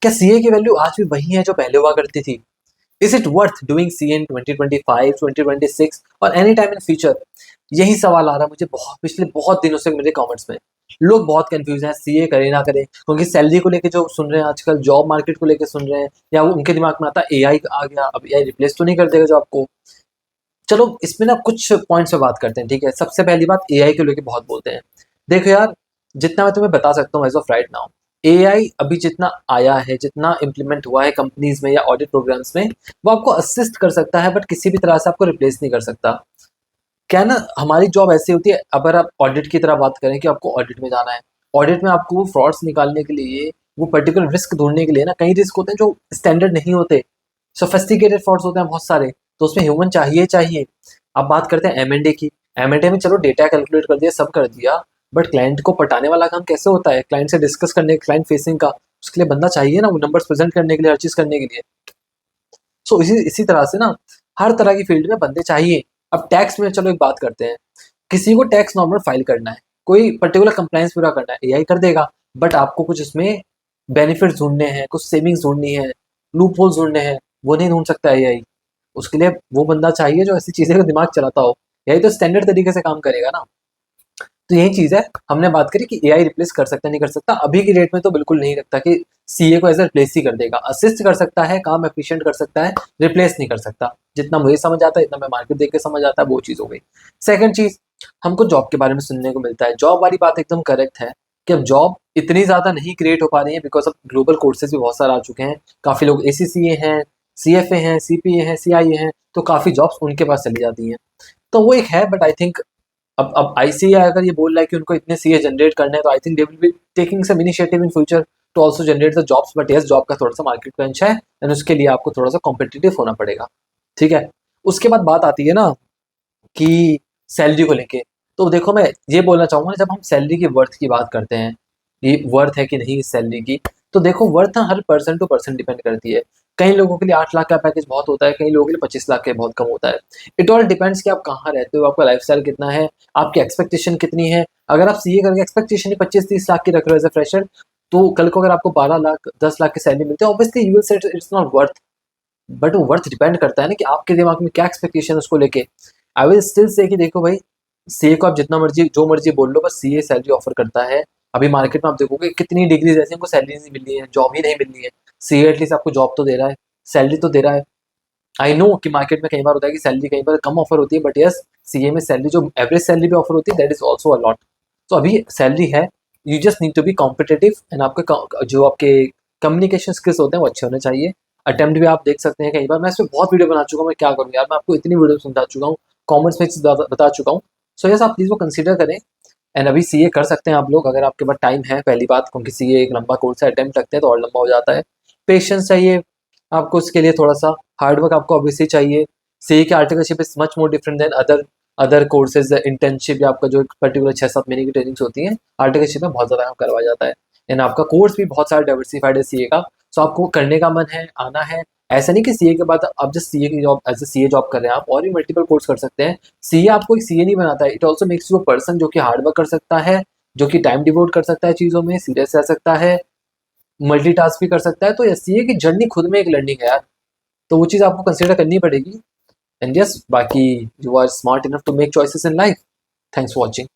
क्या सीए की वैल्यू आज भी वही है जो पहले हुआ करती थी? Is it worth doing CA इन 2025, 2026 और एनी टाइम इन फ्यूचर? यही सवाल आ रहा है मुझे पिछले बहुत दिनों से मेरे कमेंट्स में। लोग बहुत कंफ्यूज हैं सीए करें ना करें, क्योंकि सैलरी को लेके जो सुन रहे हैं आजकल, जॉब मार्केट को लेके सुन रहे हैं, या वो उनके दिमाग में आता है एआई आ गया, अब एआई रिप्लेस तो नहीं कर देगा जॉब को। चलो इसमें ना कुछ पॉइंट्स पे बात करते हैं, ठीक है। सबसे पहली बात, एआई को लेके बहुत बोलते हैं। देखो यार, जितना मैं तुम्हें बता सकता हूँ as of right now, AI अभी जितना आया है, जितना इम्प्लीमेंट हुआ है कंपनीज में या ऑडिट प्रोग्राम्स में, वो आपको असिस्ट कर सकता है, बट किसी भी तरह से आपको रिप्लेस नहीं कर सकता। क्या है ना, हमारी जॉब ऐसी होती है, अगर आप ऑडिट की तरह बात करें कि आपको ऑडिट में जाना है, ऑडिट में आपको वो फ्रॉड्स निकालने के लिए, वो पर्टिकुलर रिस्क ढूंढने के लिए ना, कई रिस्क होते हैं जो स्टैंडर्ड नहीं होते, सोफेस्टिकेटेड फ्रॉड्स होते हैं बहुत सारे, तो उसमें ह्यूमन चाहिए चाहिए। अब बात करते हैं एम&ए की। एम&ए में चलो डेटा कैलकुलेट कर दिया, सब कर दिया, बट क्लाइंट को पटाने वाला काम कैसे होता है? क्लाइंट से डिस्कस करने, क्लाइंट फेसिंग का, उसके लिए बंदा चाहिए ना, वो नंबर्स प्रेजेंट करने के लिए, हर चीज करने के लिए। सो इसी इसी तरह से ना, हर तरह की फील्ड में बंदे चाहिए। अब टैक्स में चलो एक बात करते हैं, किसी को टैक्स नॉर्मल फाइल करना है, कोई पर्टिकुलर कंप्लायंस पूरा करना है, एआई कर देगा, बट आपको कुछ इसमें बेनिफिट्स ढूंढने हैं, कुछ सेविंग्स ढूंढनी है, लूप होल्स ढूंढने हैं, वो नहीं ढूंढ सकता एआई। उसके लिए वो बंदा चाहिए जो ऐसी चीजें का दिमाग चलाता हो। यही तो स्टैंडर्ड तरीके से काम करेगा ना। तो यही चीज है, हमने बात करी कि एआई रिप्लेस कर सकता है नहीं कर सकता। अभी की डेट में तो बिल्कुल नहीं लगता कि सीए को एज रिप्लेस ही कर देगा। असिस्ट कर सकता है, काम एफिशिएंट कर सकता है, रिप्लेस नहीं कर सकता। जितना मुझे समझ आता है, इतना मैं मार्केट देख के समझ आता है, वो चीज हो गई। सेकंड चीज, हमको जॉब के बारे में सुनने को मिलता है, जॉब वाली बात एकदम करेक्ट है कि अब जॉब इतनी ज्यादा नहीं क्रिएट हो पा रही है, बिकॉज अब ग्लोबल कोर्सेज भी बहुत सारे आ चुके हैं। काफी लोग एसीसीए हैं, सीएफए हैं, सीपीए हैं, सीआईए हैं, तो काफी जॉब्स उनके पास चली जाती हैं। तो वो एक है, बट आई थिंक अब आईसीएआई अगर ये बोल रहा है कि उनको इतने सीए जनरेट करने हैं, तो I think they will be taking some initiative in future to also generate the jobs. But yes, job का थोड़ा सा मार्केट क्रंच है, एंड उसके लिए आपको थोड़ा सा कॉम्पिटिटिव होना पड़ेगा, ठीक है। उसके बाद बात आती है ना कि सैलरी को लेके, तो देखो मैं ये बोलना चाहूंगा, जब हम सैलरी की वर्थ की बात करते हैं, ये वर्थ है कि नहीं इस सैलरी की, तो देखो वर्थ ना हर पर्सन टू पर्सन डिपेंड करती है। कई लोगों के लिए 8 लाख का पैकेज बहुत होता है, कई लोगों के लिए 25 लाख का बहुत कम होता है। इट ऑल डिपेंड्स कि आप कहाँ रहते हो, आपका लाइफस्टाइल कितना है, आपकी एक्सपेक्टेशन कितनी है। अगर आप सीए करके एक्सपेक्टेशन ही 25-30 लाख की रख रहे हो एज अ फ्रेशर, तो कल को अगर आपको 12 लाख 10 लाख की सैलरी मिलती है, obviously you will said it's not worth. But वो वर्थ डिपेंड करता है ना कि आपके दिमाग में क्या एक्सपेक्टेशन है उसको लेके। आई विल स्टिल से कि देखो भाई, सीए को आप जितना मर्जी जो मर्जी बोल लो, बस सीए सैलरी ऑफर करता है। अभी मार्केट में आप देखोगे कितनी डिग्रीज ऐसी हमको सैलरी नहीं मिल रही है, जॉब ही नहीं मिल रही है। सीए एटलीस्ट आपको जॉब तो दे रहा है, सैलरी तो दे रहा है। आई नो कि मार्केट में कई बार होता है कि सैलरी कई बार कम ऑफर होती है, बट यस, सीए में सैलरी जो एवरेज सैलरी भी ऑफर होती है, that is also a lot. तो अभी सैलरी है, you just need to be competitive, and आपके जो आपके कम्युनिकेशन स्किल्स होते हैं वो अच्छे होने चाहिए। अटेम्प्ट भी आप देख सकते हैं कई बार, मैं इसमें बहुत वीडियो बना चुका हूँ, मैं क्या करूँ यार, मैं आपको इतनी वीडियो समझा चुका हूँ, कॉमेंट्स में बता चुका हूँ। सो यस, आप प्लीज़ वो कंसिडर करें। एंड अभी सीए कर सकते हैं आप लोग, अगर आपके पास टाइम है, पहली बात, क्योंकि सीए एक लंबा कोर्स है, अटेम्प्ट लगते हैं तो और लंबा हो जाता है। पेशेंस चाहिए आपको उसके लिए, थोड़ा सा हार्डवर्क आपको ऑब्वियसली चाहिए। सीए की articleship is much more different than other other courses. Internship या आपका जो पर्टिकुलर 6-7 महीने की ट्रेनिंग्स होती हैं, आर्टिकलशिप में बहुत ज़्यादा काम करवाया जाता है। एंड आपका कोर्स भी बहुत सारा डाइवर्सिफाइड है सीए का। सो आपको करने का मन है, आना है। ऐसा नहीं कि सीए के बाद आप जस्ट सीए की job as a CA job कर रहे हैं, आप और भी मल्टीपल कोर्स कर सकते हैं। सीए आपको एक सीए नहीं बनाता है, it also makes you a person जो कि हार्डवर्क कर सकता है, जो कि टाइम डिवोट कर सकता है चीज़ों में, सीरियस रह सकता है, मल्टीटास्क भी कर सकता है। तो ये सीए की जर्नी खुद में एक लर्निंग है यार, तो वो चीज़ आपको कंसिडर करनी पड़ेगी। एंड यस, बाकी you are smart enough to make choices in life. Thanks for watching.